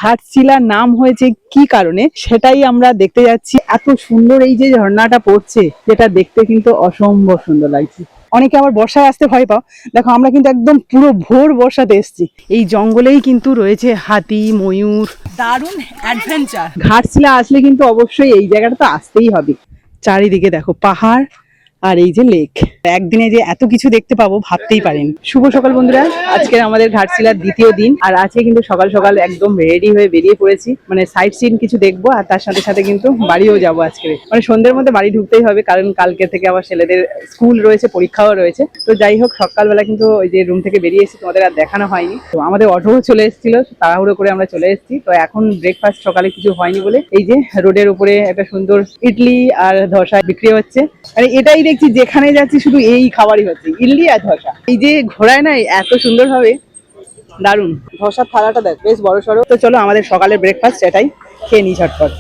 ঘাটশিলা নাম হয়েছে কি কারণে সেটাই আমরা দেখতে যাচ্ছি। এত সুন্দর এই যে ঝর্ণাটা পড়ছে, যেটা দেখতে কিন্তু অসম্ভব সুন্দর লাগছে। অনেকে আবার বর্ষায় আসতে ভয় পাও, দেখো আমরা কিন্তু একদম পুরো ভোর বর্ষাতে এসেছি। এই জঙ্গলেই কিন্তু রয়েছে হাতি, ময়ূর, দারুণ অ্যাডভেঞ্চার। ঘাটশিলা আসলে কিন্তু অবশ্যই এই জায়গাটা তো আসতেই হবে। চারিদিকে দেখো পাহাড় আর এই যে লেক। একদিনে যে এত কিছু দেখতে পাবো ভাবতেই পারিনি। শুভ সকাল বন্ধুরা, আজকে আমাদের ঘাটশিলার দ্বিতীয় দিন, আর আজকে কিন্তু সকাল সকাল একদম রেডি হয়ে বেরিয়ে পড়েছি। মানে সাইট সিন কিছু দেখবো, আর তার সাথে সাথে কিন্তু বাড়িও যাবো আজকে। মানে সন্ধ্যের মধ্যে বাড়ি ঢুকতেই হবে, কারণ কালকে থেকে আবার ছেলেদের স্কুল রয়েছে, পরীক্ষাও রয়েছে। তো যাই হোক, সকালবেলা কিন্তু ওই যে রুম থেকে বেরিয়ে এসেছি, তোমাদের আর দেখানো হয়নি। তো আমাদের অটোও চলে এসেছিল, তাড়াহুড়ো করে আমরা চলে এসেছি। তো এখন ব্রেকফাস্ট সকালে কিছু হয়নি বলে এই যে রোডের উপরে একটা সুন্দর ইডলি আর ধোসা বিক্রি হচ্ছে। মানে এটাই দেখছি যেখানে যাচ্ছি শুধু এই খাবারই হচ্ছে, ইডলি আর ধোসা। এই যে ঘোরায় নাই এত সুন্দর ভাবে, দারুন। ধোসার থালাটা দেখ বেশ বড় সড়ো। তো চলো আমাদের সকালের ব্রেকফাস্ট এটাই খেয়ে নিই ঝটপট।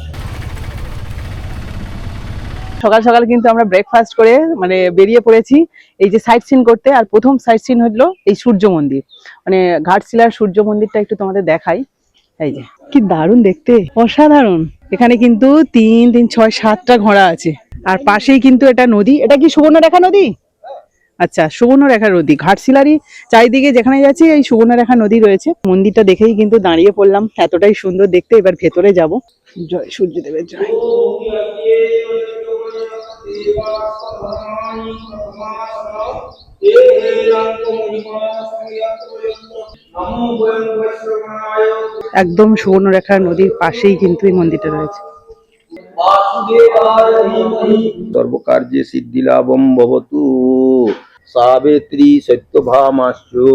সকাল সকাল কিন্তু আমরা ব্রেকফাস্ট করে মানে বেরিয়ে পড়েছি এই যে সাইট সিন করতে। আর প্রথম সাইট সিন হলো এই সূর্য মন্দির, মানে ঘাটশিলার সূর্য মন্দিরটা একটু তোমাদের দেখাই। এই যে কি দারুণ দেখতে, অসাধারণ। এখানে কিন্তু 3, 3, 6, 7টা ঘোড়া আছে, আর পাশেই কিন্তু এটা নদী। এটা কি সুবর্ণরেখা নদী? আচ্ছা, সুবর্ণরেখা নদী। ঘাটশিলারই চারিদিকে যেখানে যাচ্ছি এই সুবর্ণরেখা নদী রয়েছে। মন্দিরটা দেখেই কিন্তু দাঁড়িয়ে পড়লাম, এতটাই সুন্দর দেখতে। এবার ভেতরে যাব। জয় সূর্যদেবের জয়। একদম সুবর্ণরেখা নদীর পাশেই কিন্তু এই মন্দিরটা রয়েছে। সর্বকার্যে সিদ্ধিলাভম ভবতু সাবিত্রী সত্যভামাস্যু।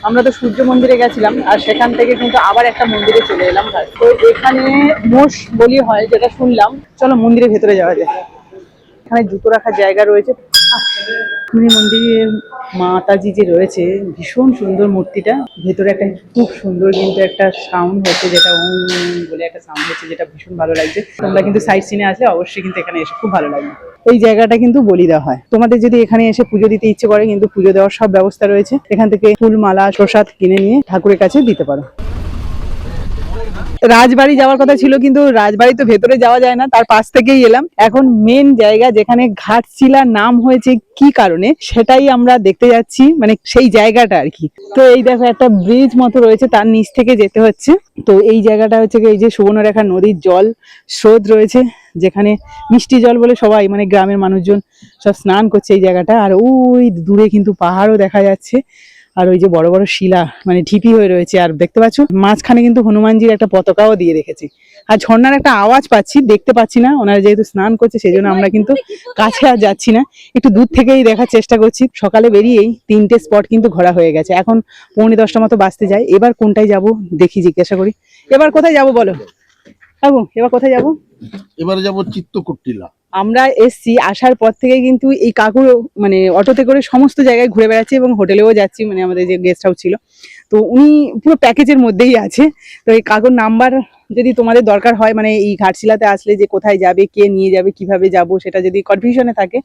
আমরা তো সূর্য মন্দিরে গেছিলাম, আর সেখান থেকে কিন্তু আবার একটা মন্দিরে চলে এলাম। তো এখানে মোষ বলি হয় যেটা শুনলাম। চলো মন্দিরের ভেতরে যাওয়া যায়। এখানে জুতো রাখার জায়গা রয়েছে। মন্দিরের মাতাজি যে রয়েছে, ভীষণ সুন্দর মূর্তিটা। ভেতরে একটা খুব সুন্দর কিন্তু একটা সাউন্ড হচ্ছে, যেটা ওম বলে একটা সাউন্ড হচ্ছে, যেটা ভীষণ ভালো লাগছে। তোমরা কিন্তু সাইট সিনে আসলে অবশ্যই কিন্তু এখানে এসে খুব ভালো লাগবে। এই জায়গাটা কিন্তু বলি দেওয়া হয়। তোমাদের যদি এখানে এসে পুজো দিতে ইচ্ছে করে, কিন্তু পুজো দেওয়ার সব ব্যবস্থা রয়েছে। এখান থেকে ফুল, মালা, প্রসাদ কিনে নিয়ে ঠাকুরের কাছে দিতে পারো। রাজবাড়ি যাওয়ার কথা ছিল, কিন্তু রাজবাড়ি তো ভেতরে যাওয়া যায় না, তার পাশ থেকেই এলাম। এখন মেন জায়গা যেখানে ঘাটশিলা নাম হয়েছে কি কারণে সেটাই আমরা দেখতে যাচ্ছি, মানে সেই জায়গাটা আর কি। তো এই দেখো একটা ব্রিজ মতো রয়েছে, তার নিচ থেকে যেতে হচ্ছে। তো এই জায়গাটা হচ্ছে এই যে সুবর্ণরেখা নদীর জল স্রোত রয়েছে, যেখানে মিষ্টি জল বলে সবাই মানে গ্রামের মানুষজন সব স্নান করছে এই জায়গাটা। আর ওই দূরে কিন্তু পাহাড়ও দেখা যাচ্ছে, আর ওই যে বড় বড় শিলা মানে ঢিপি হয়ে রয়েছে। আর দেখতে পাচ্ছ মাঝখানে কিন্তু হনুমানজির একটা পতাকাও দিয়ে রেখেছে। আর ঝর্ণার একটা আওয়াজ পাচ্ছি, দেখতে পাচ্ছি না, ওনারা যেহেতু স্নান করছে সেই জন্য আমরা কিন্তু কাছে আর যাচ্ছি না, একটু দূর থেকেই দেখার চেষ্টা করছি। সকালে বেরিয়েই 3টে স্পট কিন্তু ঘোরা হয়ে গেছে। এখন 9:45 মতো বাজতে যায়। এবার কোনটায় যাব দেখি, জিজ্ঞাসা করি। এবার কোথায় যাব বলো বাবু, এবার কোথায় যাব? এবারে যাব চিত্তকুট্টিলা। আমরা এসছি, আসার পর থেকে কিন্তু এই কাকু মানে অটোতে করে সমস্ত জায়গায় ঘুরে বেড়াচ্ছি, এবং হোটেলেও যাচ্ছি, মানে আমাদের যে গেস্ট হাউস ছিল। তো উনি পুরো প্যাকেজের মধ্যেই আছে। তো এই কাকুর নাম্বার যদি তোমাদের দরকার হয়, মানে এই ঘাটশিলাতে আসলে যে কোথায় যাবে, কে নিয়ে যাবে, কিভাবে যাব, সেটা যদি কনফিউশনে থাকে,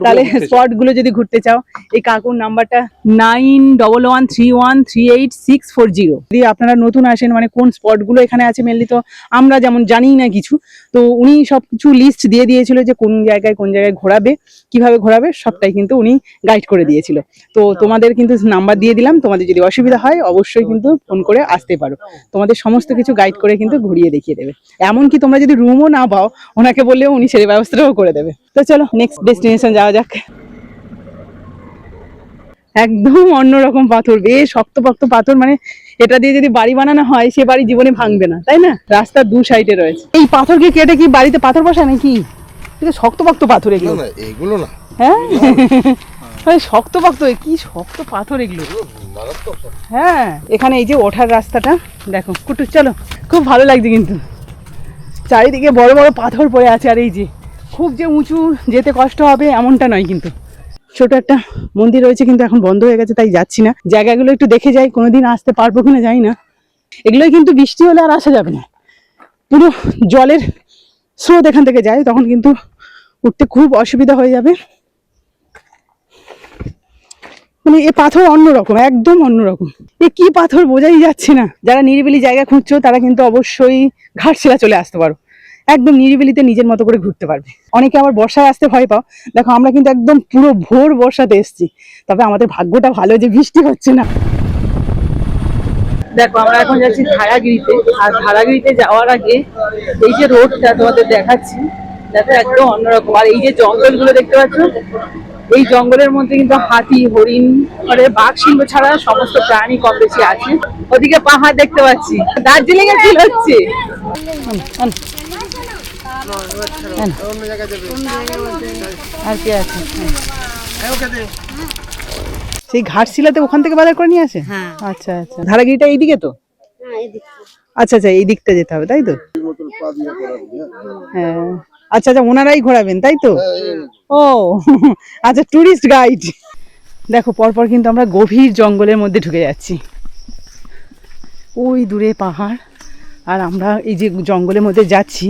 তাহলে স্পট গুলো যদি ঘুরতে চাও, এই কাকুর নাম্বারটা 9111313860। যদি আপনারা নতুন আসেন, মানে কোন স্পট গুলো এখানে আছে মেনলি তো আমরা যেমন জানি না কিছু, তো উনি সবকিছু লিস্ট দিয়ে দিয়েছিল যে কোন জায়গায় ঘোরাবে, কিভাবে ঘোরাবে, সবটাই কিন্তু উনি গাইড করে দিয়েছিল। তো তোমাদের কিন্তু নাম্বার দিয়ে দিলাম, তোমাদের যদি অসুবিধা হয় অবশ্যই কিন্তু ফোন করে আসতে পারো। তোমাদের সমস্ত কিছু গাইড করে কিন্তু ঘুরিয়ে দেখিয়ে দেবে। এমনকি তোমরা যদি রুমও না পাও, ওনাকে বললেও উনি সেই ব্যবস্থাটাও করে দেবে। তো চলো নেক্সট ডেস্টিনেশন যাওয়া যাক। একদম অন্যরকম পাথর, বেশ শক্তপোক্ত পাথর। মানে এটা দিয়ে যদি বাড়ি বানানো হয়, সে বাড়ি জীবনে ভাঙবে না, তাই না? রাস্তার দু সাইডে রয়েছে। এই পাথরকে কেটে কি বাড়িতে পাথর বসায় নাকি? এটা শক্তপোক্ত পাথর এগুলো। না এগুলো না, হ্যাঁ শক্তপোক্ত, কি শক্ত পাথর এগুলো। হ্যাঁ, এখানে এই যে ওঠার রাস্তাটা দেখো কুটু, চলো। খুব ভালো লাগছে কিন্তু, চারিদিকে বড় বড় পাথর পড়ে আছে। আর এই যে খুব যে উঁচু, যেতে কষ্ট হবে এমনটা নয় কিন্তু। ছোট একটা মন্দির রয়েছে, কিন্তু এখন বন্ধ হয়ে গেছে, তাই যাচ্ছি না। জায়গাগুলো একটু দেখে যাই, কোনোদিন আসতে পারবো কিনা জানি না। এগুলোই কিন্তু বৃষ্টি হলে আর আসা যাবে না, পুরো জলের স্রোত এখান থেকে যায়, তখন কিন্তু উঠতে খুব অসুবিধা হয়ে যাবে। মানে এ পাথর অন্যরকম, একদম অন্যরকম। এ কি পাথর বোঝাই যাচ্ছে না। যারা নিরিবিলি জায়গা খুঁজছো তারা কিন্তু অবশ্যই ঘাটশিলা চলে আসতে পারো, একদম নিরিবিলিতে নিজের মতো করে ঘুরতে পারবে। অনেকে আবার বর্ষায় আসতে ভয় পাও, দেখো আমরা কিন্তু একদম পুরো ভোর বর্ষাতে এসেছি, তবে আমাদের ভাগ্যটা ভালো যে বৃষ্টি হচ্ছে না। দেখো আমরা এখন যাচ্ছি ধারাগিরিতে, আর ধারাগিরিতে যাওয়ার আগে এই যে রোডটা তোমাদের দেখাচ্ছি, দেখো একদম অন্যরকম। আর এই যে জঙ্গলগুলো দেখতে পাচ্ছ, এই জঙ্গলের মধ্যে কিন্তু হাতি, হরিণ, মানে বাঘ, সিংহ ছাড়া সমস্ত প্রাণী কম বেশি আছে। ওদিকে পাহাড় দেখতে পাচ্ছি, দার্জিলিং এর ফিল হচ্ছে। আর কি আছে সেই ঘাটশিলাতে, ওখান থেকে বাজার করে নিয়ে আসে? আচ্ছা আচ্ছা, ধারাগিরিটা এইদিকে তো? আচ্ছা আচ্ছা, এই দিকটা যেতে হবে তাই তো? হ্যাঁ আচ্ছা আচ্ছা, ওনারাই ঘোরাবেন তাই তো? ও আচ্ছা, টুরিস্ট গাইড। দেখো পরপর কিন্তু আমরা গভীর জঙ্গলের মধ্যে ঢুকে যাচ্ছি, ওই দূরে পাহাড়, আর আমরা এই যে জঙ্গলের মধ্যে যাচ্ছি,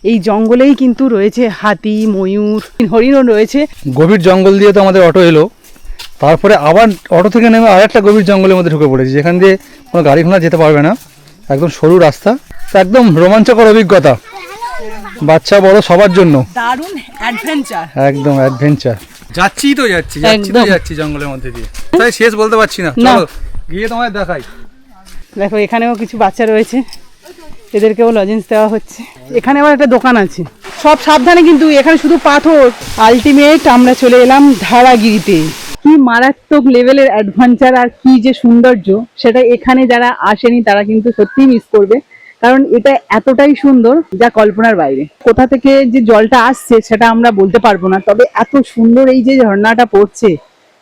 এই জঙ্গলেই কিন্তু রয়েছে হাতি, ময়ূর, হরিণও রয়েছে। গভীর জঙ্গল দিয়ে তো আমাদের অটো এলো, তারপরে আবার অটো থেকে নেমে আর একটা গভীর জঙ্গলের মধ্যে ঢুকে পড়েছি, যেখান দিয়ে কোনো গাড়ি ঘোড়া যেতে পারবে না, একদম সরু রাস্তা। একদম রোমাঞ্চকর অভিজ্ঞতা, বাচ্চা বড় সবার জন্য দারুণ অ্যাডভেঞ্চার, একদম অ্যাডভেঞ্চার। যাচ্ছি জঙ্গলের মধ্যে দিয়ে, তাই শেষ বলতে পারছি না, চলো গিয়ে তোমায় দেখাই। দেখো এখানেও কিছু বাচ্চা রয়েছে, এদেরকেও লজেন্স দেওয়া হচ্ছে। এখানে আবার একটা দোকান আছে, সব সাবধানে কিন্তু, এখানে শুধু পাথর। আলটিমেট আমরা চলে এলাম ধারাগিরিতে। কি মারাত্মক লেভেলের অ্যাডভেঞ্চার আর কি যে সৌন্দর্য, সেটা এখানে যারা আসেনি তারা কিন্তু সত্যিই মিস করবে, কারণ এটা এতটাই সুন্দর যা কল্পনার বাইরে। কোথা থেকে যে জলটা আসছে সেটা আমরা বলতে পারবো না, তবে এত সুন্দর এই যে ঝর্ণাটা পড়ছে,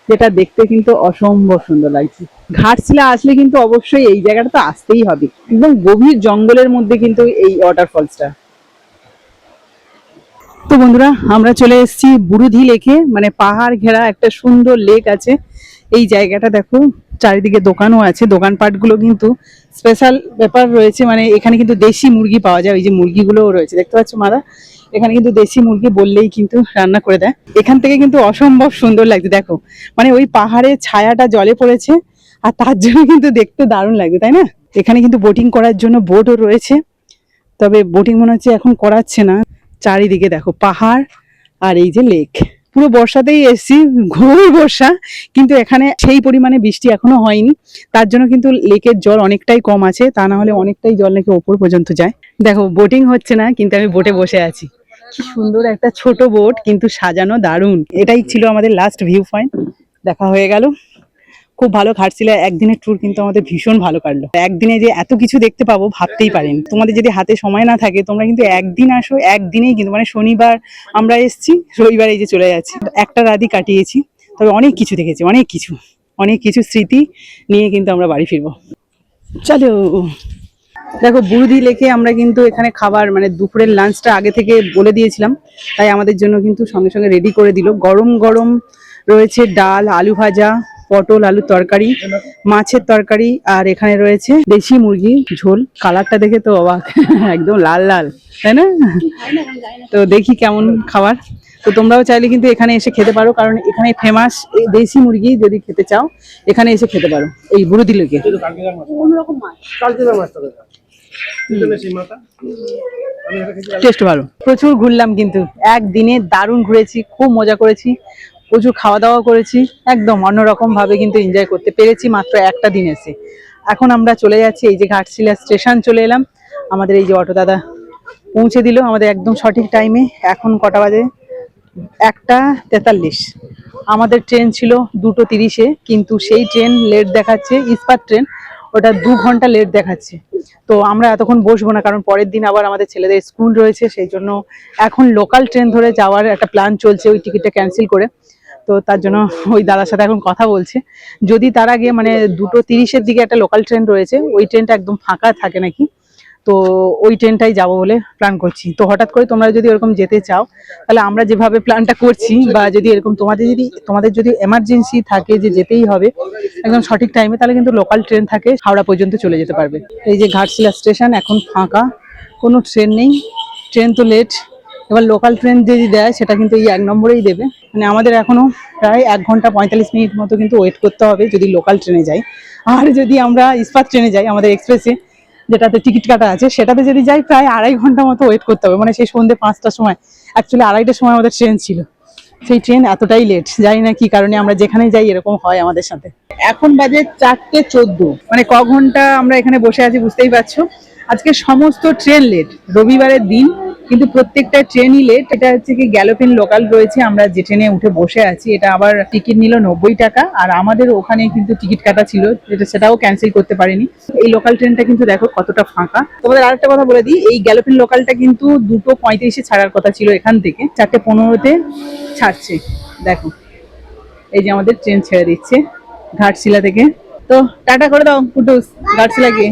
যেটা দেখতে কিন্তু অসম্ভব সুন্দর লাগছে। ঘাটশিলা আসলে কিন্তু অবশ্যই এই জায়গাটা তো আসতেই হবে, একদম গভীর জঙ্গলের মধ্যে কিন্তু এই ওয়াটারফলসটা। তো বন্ধুরা, আমরা চলে এসেছি বুরুধি লেকে, মানে পাহাড় ঘেরা একটা সুন্দর লেক আছে। এই জায়গাটা দেখো, চারিদিকে দোকানও আছে, দোকানপাটগুলো কিন্তু স্পেশাল ব্যাপার রয়েছে, মানে এখানে কিন্তু দেশি মুরগি পাওয়া যায়, ওই যে মুরগিগুলোও রয়েছে দেখতে পাচ্ছ মারা, এখানে কিন্তু দেশি মুরগি বললেই কিন্তু রান্না করে দেয়। এখান থেকে কিন্তু অসম্ভব সুন্দর লাগছে, দেখো মানে ওই পাহাড়ের ছায়াটা জলে পড়েছে, আর তার জন্য কিন্তু দেখতে দারুণ লাগছে, তাই না? এখানে কিন্তু বোটিং করার জন্য বোটও রয়েছে, তবে বোটিং মনে হচ্ছে এখন করাচ্ছে না। চারিদিকে দেখো পাহাড় আর এই যে লেক। পুরো বর্ষাতেই এসছি, ঘোর বর্ষা, কিন্তু এখানে সেই পরিমাণে বৃষ্টি এখনো হয়নি, তার জন্য কিন্তু লেকের জল অনেকটাই কম আছে, তা না হলে অনেকটাই জল নাকি ওপর পর্যন্ত যায়। দেখো বোটিং হচ্ছে না, কিন্তু আমি বোটে বসে আছি। কি সুন্দর একটা ছোট বোট, কিন্তু সাজানো দারুণ। এটাই ছিল আমাদের লাস্ট ভিউ পয়েন্ট, দেখা হয়ে গেল। খুব ভালো ঘাটশিলা একদিনের ট্যুর কিন্তু আমাদের ভীষণ ভালো কাটলো। একদিনে যে এত কিছু দেখতে পাবো ভাবতেই পারিনি। তোমাদের যদি হাতে সময় না থাকে তোমরা কিন্তু একদিন আসো, একদিনেই কিন্তু, মানে শনিবার আমরা এসেছি, রবিবার এই যে চলে যাচ্ছি, একটা রাতই কাটিয়েছি, তবে অনেক কিছু দেখেছি, অনেক কিছু স্মৃতি নিয়ে কিন্তু আমরা বাড়ি ফিরবো। চলো দেখো বুরুধি লেকে আমরা কিন্তু এখানে খাবার, মানে দুপুরের লাঞ্চটা আগে থেকে বলে দিয়েছিলাম, তাই আমাদের জন্য কিন্তু সঙ্গে সঙ্গে রেডি করে দিল। গরম গরম রয়েছে ডাল, আলু ভাজা, পটল আলুর তরকারি, মাছের তরকারি, আর এখানে রয়েছে দেশি মুরগি ঝোল। কালারটা দেখে তো অবাক, একদম লাল লাল, তাই না? তো দেখি কেমন খাবার। তো তোমরাও চাইলে কিন্তু এখানে এসে খেতে পারো, কারণ এখানে ফেমাস দেশি মুরগি, যদি খেতে চাও এখানে এসে খেতে পারো এই বুরুধি লেকে। টেস্ট ভালো, প্রচুর ঘুরলাম কিন্তু একদিনে, দারুণ ঘুরেছি, খুব মজা করেছি, প্রচুর খাওয়া দাওয়া করেছি, একদম অন্যরকম ভাবে কিন্তু এনজয় করতে পেরেছি মাত্র একটা দিন এসে। এখন আমরা চলে যাচ্ছি, এই যে ঘাটশিলা স্টেশন চলে এলাম, আমাদের এই যে অটো দাদা পৌঁছে দিল আমাদের একদম সঠিক টাইমে। এখন কটা বাজে? 1:43। আমাদের ট্রেন ছিল 2:30-এ, কিন্তু সেই ট্রেন লেট দেখাচ্ছে, ইস্পাত ট্রেন, ওটা 2 ঘন্টা লেট দেখাচ্ছে। তো আমরা এতক্ষণ বসবো না, কারণ পরের দিন আবার আমাদের ছেলেদের স্কুল রয়েছে, সেই জন্য এখন লোকাল ট্রেন ধরে যাওয়ার একটা প্ল্যান চলছে, ওই টিকিটটা ক্যান্সেল করে। তো তার জন্য ওই দাদার সাথে এখন কথা বলছে, যদি তার আগে মানে 2:30-এর দিকে একটা লোকাল ট্রেন রয়েছে, ওই ট্রেনটা একদম ফাঁকা থাকে নাকি, তো ওই ট্রেনটাই যাবো বলে প্ল্যান করছি। তো হঠাৎ করে তোমরা যদি এরকম যেতে চাও, তাহলে আমরা যেভাবে প্ল্যানটা করছি, বা যদি এরকম তোমাদের যদি এমার্জেন্সি থাকে যে যেতেই হবে একদম সঠিক টাইমে, তাহলে কিন্তু লোকাল ট্রেন থাকে, হাওড়া পর্যন্ত চলে যেতে পারবে। এই যে ঘাটশিলা স্টেশন এখন ফাঁকা, কোনো ট্রেন নেই, ট্রেন তো লেট, এবার লোকাল ট্রেন যদি দেয় সেটা কিন্তু এই 1 নম্বরেই দেবে। মানে আমাদের এখনো প্রায় 1 ঘন্টা 45 মিনিট মতো কিন্তু ওয়েট করতে হবে যদি লোকাল ট্রেনে যাই। আর যদি আমরা ইস্পাত ট্রেনে যাই আমাদের এক্সপ্রেসে, যেটাতে টিকিট কাটা আছে, সেটাতে যদি যাই প্রায় 2.5 ঘন্টা মতো ওয়েট করতে হবে। মানে সেই সন্ধ্যে 5টার সময়, অ্যাকচুয়ালি 2:30টার সময় আমাদের ট্রেন ছিল, সেই ট্রেন এতটাই লেট, জানি না কি কারণে আমরা যেখানে যাই এরকম হয় আমাদের সাথে। এখন বাজে 4:14, মানে ক ঘন্টা আমরা এখানে বসে আছি বুঝতেই পারছো। আজকে সমস্ত ট্রেন লেট, রবিবারের দিন কিন্তু প্রত্যেকটা ট্রেনই লেট। এটা হচ্ছে কি গ্যালোপিন লোকাল রয়েছে, আমরা যে ট্রেনে উঠে বসে আছি, এটা আবার টিকিট নিল 90 টাকা। আর আমাদের ওখানে কিন্তু টিকিট কাটা ছিল, সেটাও ক্যান্সেল করতে পারিনি। এই লোকাল ট্রেনটা কিন্তু দেখো কতটা ফাঁকা। তোমাদের আরেকটা কথা বলে দিই, এই গ্যালোপিন লোকালটা কিন্তু 2:35-এ ছাড়ার কথা ছিল এখান থেকে, 4:15-তে ছাড়ছে। দেখো এই যে আমাদের ট্রেন ছেড়ে দিচ্ছে ঘাটশিলা থেকে। তো টাটা করে দাও কুটুস ঘাটশিলা গিয়ে।